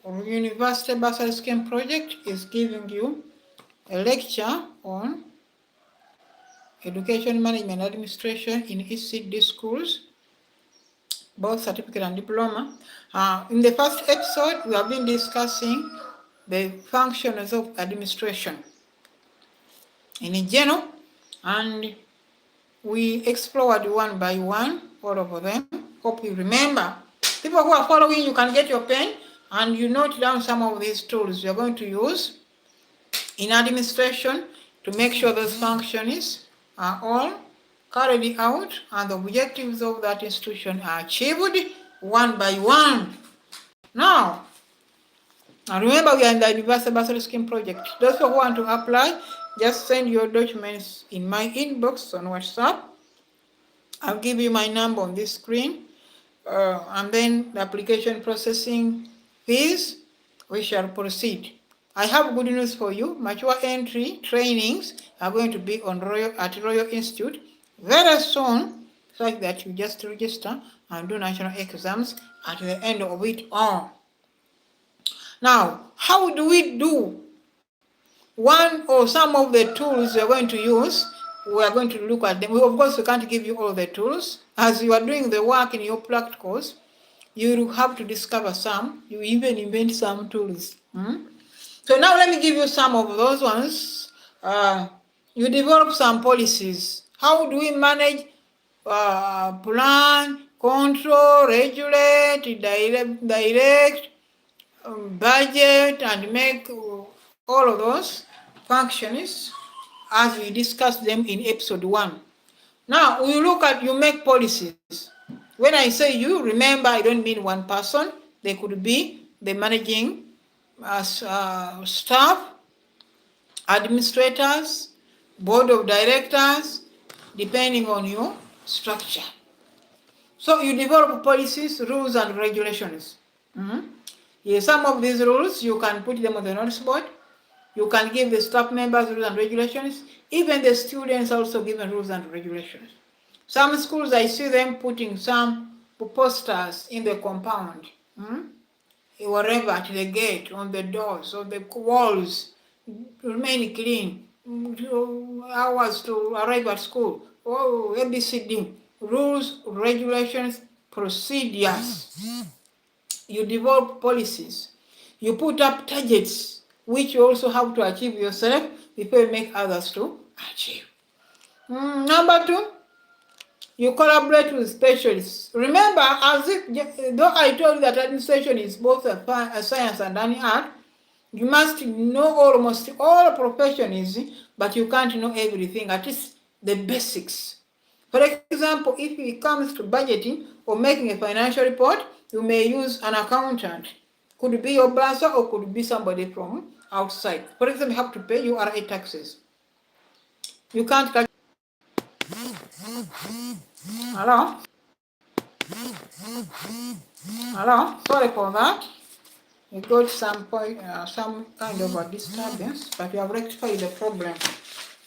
University Bursary Scheme Project is giving you a lecture on Education Management Administration in ECD schools, both certificate and diploma. In the first episode, we have been discussing the functions of administration in general, and we explored one by one, all of them. Hope you remember. People who are following, you can get your pen and you note down some of these tools you're going to use in administration to make sure those functions are all carried out and the objectives of that institution are achieved one by one. Now, remember we are in the Universal Bursary Scheme Project. Those who want to apply, just send your documents in my inbox on WhatsApp. I'll give you my number on this screen. And then the application processing fees, we shall proceed. I have good news for you. Mature entry trainings are going to be on at Royal Institute very soon, so that you just register and do national exams at the end of it all. Now, how do we do one or some of the tools you're going to use? We are going to look at them. Of course, we can't give you all the tools. As you are doing the work in your practicals, you will have to discover some. You even invent some tools. So now let me give you some of those ones. You develop some policies. How do we manage, plan, control, regulate, direct, budget, and make all of those functions as we discussed them in episode 1. Now, we look at, you make policies. When I say you, remember, I don't mean one person. They could be the managing staff, administrators, board of directors, depending on your structure. So you develop policies, rules, and regulations. Some of these rules, you can put them on the notice board. You can give the staff members rules and regulations. Even the students also given rules and regulations. Some schools, I see them putting some posters in the compound, wherever, at the gate, on the doors, on the walls, remain clean, hours to arrive at school, ABCD, rules, regulations, procedures. You develop policies. You put up targets, which you also have to achieve yourself before you make others to achieve. Number 2, you collaborate with specialists. Remember, though I told you that administration is both a science and an art, you must know almost all professions, but you can't know everything, at least the basics. For example, if it comes to budgeting or making a financial report, you may use an accountant. Could be your boss or could be somebody from outside. For example, you have to pay URA taxes. You can't calculate. Hello? Hello? Sorry for that. You got some kind of a disturbance, but you have rectified the problem.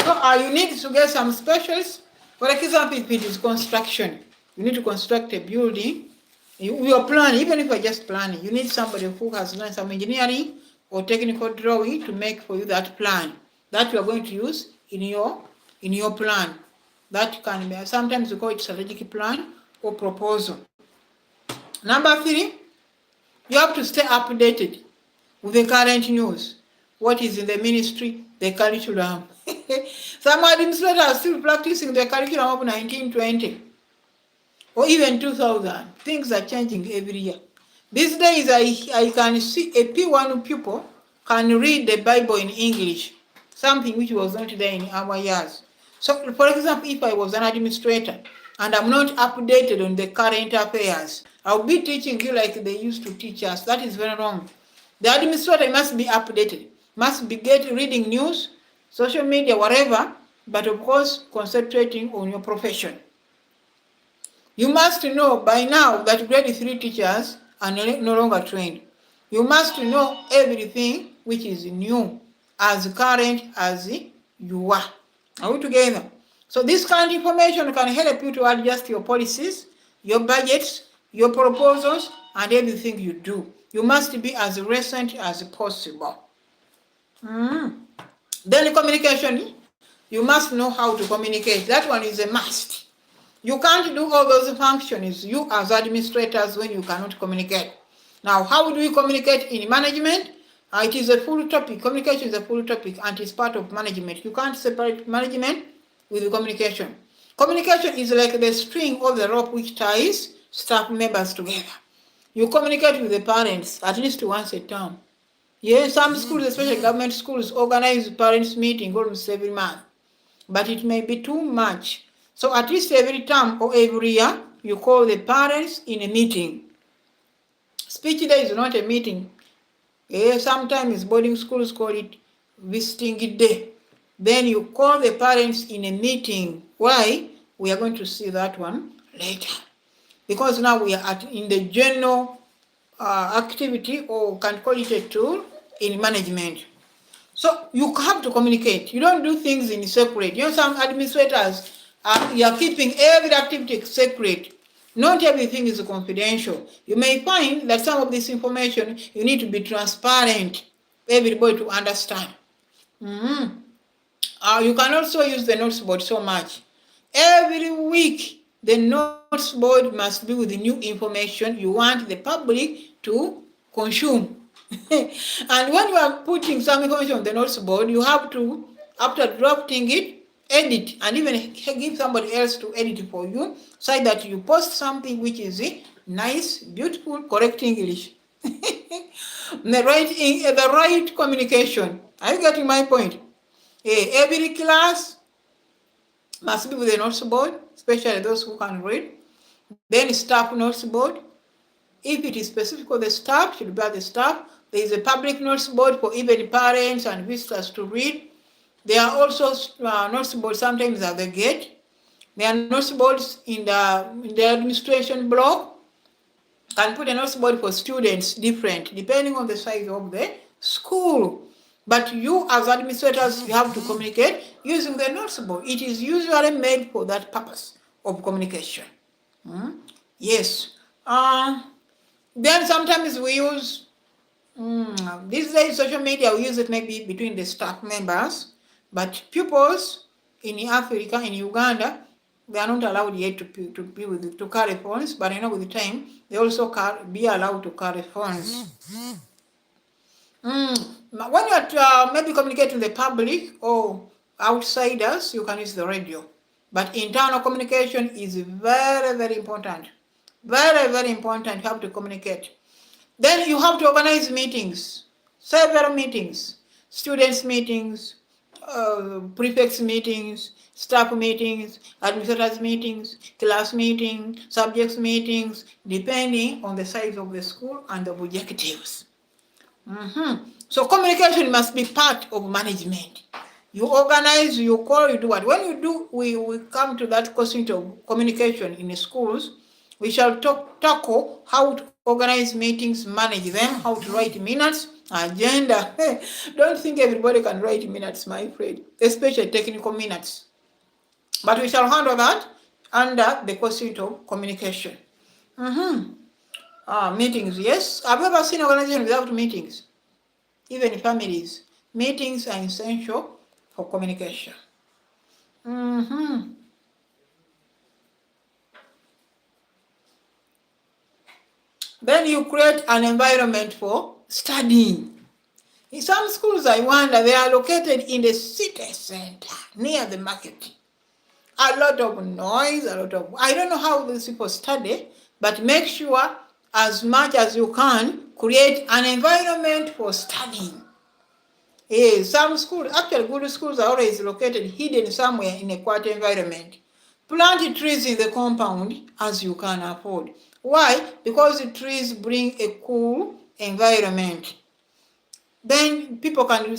So you need to get some specialists. For example, if it is construction, you need to construct a building. You are planning, even if you're just planning, you need somebody who has learned some engineering or technical drawing to make for you that plan that you are going to use in your plan. That can be, sometimes we call it strategic plan or proposal. Number 3, you have to stay updated with the current news. What is in the ministry, the curriculum. Some administrators are still practicing the curriculum of 1920 or even 2000. Things are changing every year. These days, I can see a P1 pupil can read the Bible in English, something which was not there in our years. So, for example, if I was an administrator and I'm not updated on the current affairs, I'll be teaching you like they used to teach us. That is very wrong. The administrator must be updated, must be reading news, social media, whatever, but of course, concentrating on your profession. You must know by now that grade 3 teachers are no longer trained. You must know everything which is new, as current as you are. Are we together? So this kind of information can help you to adjust your policies, your budgets, your proposals, and everything you do. You must be as recent as possible. Then communication, you must know how to communicate. That one is a must. You can't do all those functions, you as administrators, when you cannot communicate. Now, how do we communicate in management? It is a full topic. Communication is a full topic and it's part of management. You can't separate management with communication. Communication is like the string of the rope which ties staff members together. You communicate with the parents at least once a term. Yes, some schools, especially government schools, organize parents' meeting almost every month, but it may be too much. So at least every term or every year, you call the parents in a meeting. Speech day is not a meeting. Sometimes boarding schools call it visiting day. Then you call the parents in a meeting. Why? We are going to see that one later. Because now we are in the general activity, or can call it a tool in management. So you have to communicate. You don't do things in separate. You know, some administrators, you are keeping every activity separate. Not everything is confidential. You may find that some of this information, you need to be transparent, everybody to understand. You can also use the notes board so much. Every week, the notes board must be with the new information you want the public to consume. And when you are putting some information on the notes board, you have to, after drafting it, edit and even give somebody else to edit for you, so that you post something which is nice, beautiful, correct English. The right communication. Are you getting my point? Every class must be with a notes board, especially those who can read. Then staff notes board. If it is specific for the staff, should be at the staff. There is a public notes board for even parents and visitors to read. There are also notes boards sometimes at the gate. There are notes boards in the administration block. Can put a notes board for students, different, depending on the size of the school. But you as administrators, you have to communicate using the notes board. It is usually made for that purpose of communication. Yes. Then sometimes we use, these days social media, we use it maybe between the staff members, but pupils in Africa, in Uganda, they are not allowed yet to carry phones, but I know with the time, they also be allowed to carry phones. When you are maybe communicating with the public or outsiders, you can use the radio. But internal communication is very, very important. Very, very important. You have to communicate. Then you have to organize meetings, several meetings, students' meetings, prefects meetings, staff meetings, administrators meetings, class meetings, subjects meetings, depending on the size of the school and the objectives. So communication must be part of management. You organize, you call, you do what. When you do, we come to that question of communication in the schools. We shall tackle how to organize meetings, manage them, how to write minutes, agenda. Don't think everybody can write minutes, my friend, especially technical minutes. But we shall handle that under the question of communication. Meetings, yes. Have you ever seen organizations without meetings? Even families. Meetings are essential for communication. Then you create an environment for studying. In some schools, I wonder, they are located in the city center, near the market. A lot of noise, I don't know how these people study, but make sure as much as you can, create an environment for studying. Some schools, actually good schools are always located hidden somewhere in a quiet environment. Plant trees in the compound as you can afford. Why? Because the trees bring a cool environment. Then people can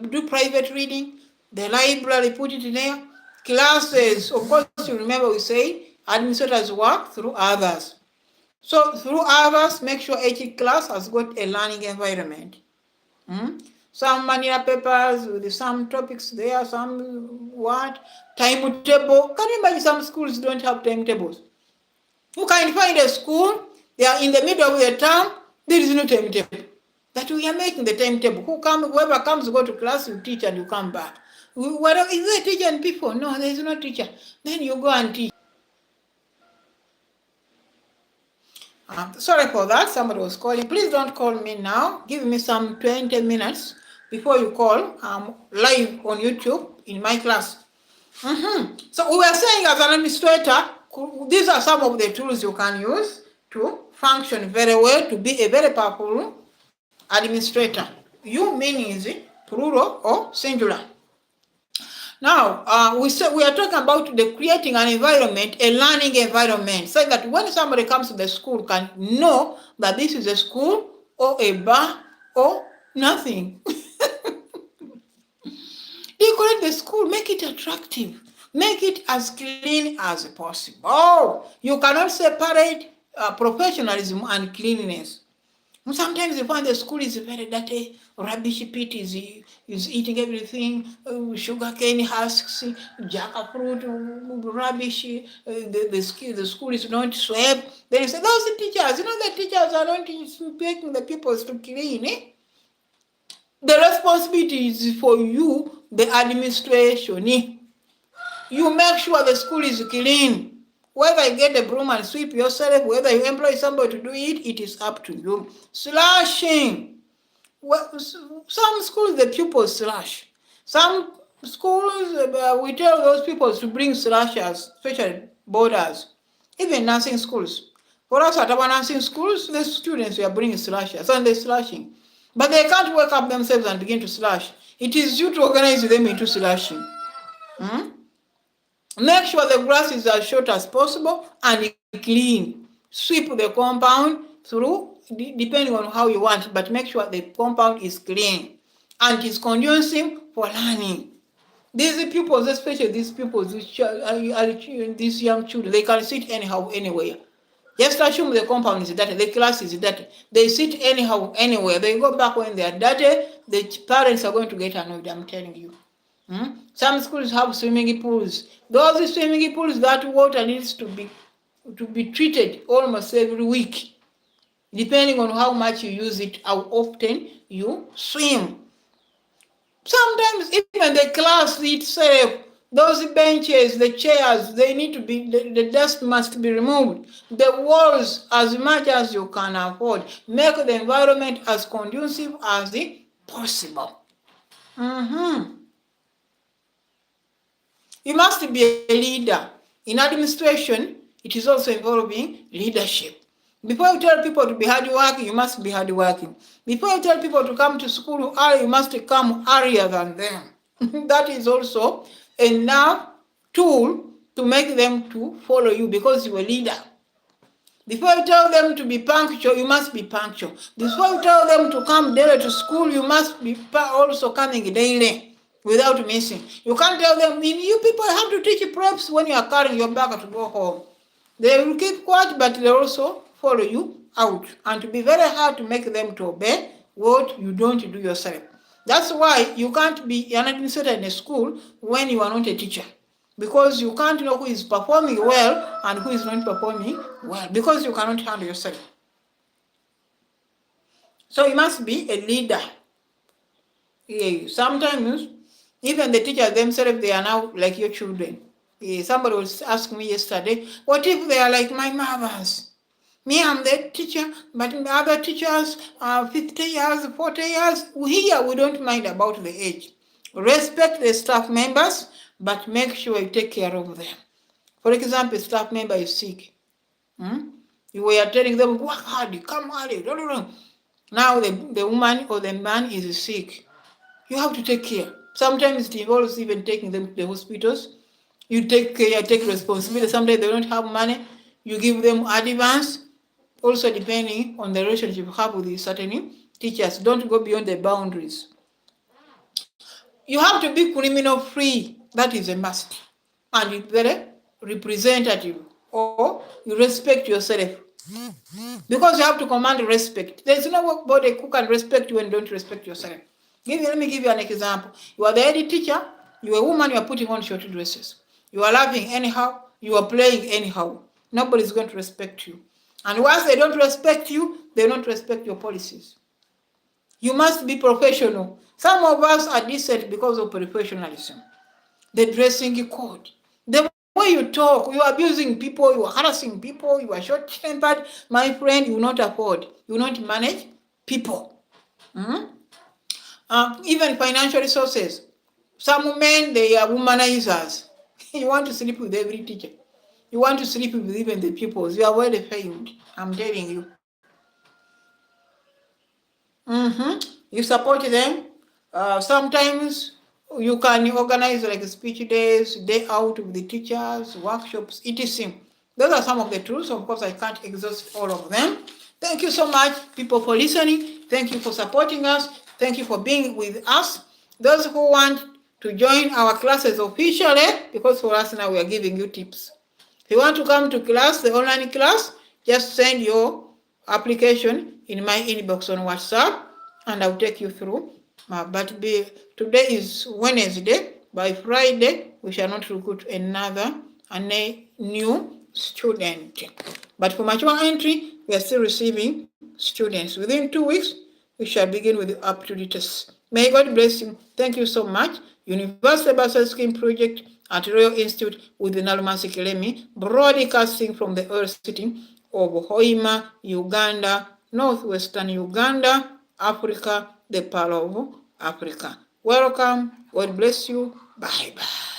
do private reading. The library, put it in there. Classes, of course, you remember we say administrators work through others. So through others, make sure each class has got a learning environment. Some manila papers with some topics there, some timetable. Can you imagine some schools don't have timetables? You can find a school, they are in the middle of the term, There is no timetable. That we are making the timetable. Whoever comes, go to class, you teach and you come back. Whatever, is there a teacher and people? No, there is no teacher. Then you go and teach. Sorry for that. Somebody was calling. Please don't call me now. Give me some 20 minutes before you call. I'm live on YouTube in my class. So we were saying, as an administrator, these are some of the tools you can use to function very well, to be a very powerful administrator. You meaning is plural or singular. Now, we are talking about the creating an environment, a learning environment, so that when somebody comes to the school can know that this is a school or a bar or nothing. Decorate the school, make it attractive, make it as clean as possible. You cannot separate professionalism and cleanliness. Sometimes you find the school is very dirty, rubbish pit is eating everything, sugar cane husks, jackfruit, rubbish, the school is not swept. Then you say, those teachers, the teachers are not expecting the people to clean. The responsibility is for you, the administration. You make sure the school is clean. Whether you get a broom and sweep yourself, whether you employ somebody to do it, it is up to you. Slashing. Well, some schools, the pupils slash. Some schools, we tell those people to bring slashers, especially boarders, even nursing schools. For us at our nursing schools, the students were bringing slashers and they're slashing. But they can't wake up themselves and begin to slash. It is you to organize them into slashing. Make sure the grass is as short as possible and clean. Sweep the compound through, depending on how you want, but make sure the compound is clean and is conducive for learning. These pupils, especially these pupils, these young children, they can sit anyhow, anywhere. Just assume the compound is dirty, the class is dirty. They sit anyhow, anywhere. They go back when they are dirty. The parents are going to get annoyed, I'm telling you. Some schools have swimming pools. Those swimming pools, that water needs to be treated almost every week, depending on how much you use it, how often you swim. Sometimes even the class itself, those benches, the chairs, they need to be, the dust must be removed. The walls, as much as you can afford. Make the environment as conducive as possible. You must be a leader. In administration, it is also involving leadership. Before you tell people to be hardworking, you must be hardworking. Before you tell people to come to school early, you must come earlier than them. That is also enough tool to make them to follow you because you're a leader. Before you tell them to be punctual, you must be punctual. Before you tell them to come daily to school, you must be also coming daily without missing. You can't tell them, you people have to teach preps when you are carrying your bag to go home. They will keep quiet, but they also follow you out. And to be very hard to make them to obey what you don't do yourself. That's why you can't be an administrator in a school when you are not a teacher. Because you can't know who is performing well and who is not performing well. Because you cannot handle yourself. So you must be a leader. Sometimes, even the teachers themselves, they are now like your children. Somebody was asking me yesterday, what if they are like my mothers? Me, I'm the teacher, but the other teachers are 50 years, 40 years. Here, we don't mind about the age. Respect the staff members, but make sure you take care of them. For example, a staff member is sick. You were telling them, work hard, come early. Now the woman or the man is sick. You have to take care. Sometimes it involves even taking them to the hospitals. You take care, take responsibility. Sometimes they don't have money. You give them advance. Also depending on the relationship you have with certain teachers. Don't go beyond the boundaries. You have to be criminal free. That is a must. And you're very representative. Or you respect yourself. Because you have to command respect. There's nobody who can respect you and don't respect yourself. Let me give you an example. You are the head teacher. You're a woman. You are putting on short dresses. You are laughing anyhow. You are playing anyhow. Nobody's going to respect you. And once they don't respect you, they don't respect your policies. You must be professional. Some of us are decent because of professionalism. The dressing code, the way you talk, you are abusing people, you are harassing people, you are short-tempered. My friend, you will not afford, you will not manage people. Even financial resources. Some men, they are womanizers. You want to sleep with every teacher. You want to sleep with even the pupils. You are well famed. I'm telling you. You support them. Sometimes you can organize like speech days, day out with the teachers, workshops, etc. Those are some of the tools. Of course, I can't exhaust all of them. Thank you so much, people, for listening. Thank you for supporting us. Thank you for being with us. Those who want to join our classes officially, because for us now we are giving you tips. If you want to come to class, the online class, just send your application in my inbox on WhatsApp and I'll take you through. Today is Wednesday. By Friday, we shall not recruit a new student. But for mature entry, we are still receiving students. Within 2 weeks, we shall begin with the aptitude tests. May God bless you. Thank you so much. Universal Bursary Scheme Project at Royal Institute with the Naluma Sikelemi, broadcasting from the Earth City of Hoima, Uganda, northwestern Uganda, Africa, the Pearl of Africa. Welcome. God bless you. Bye-bye.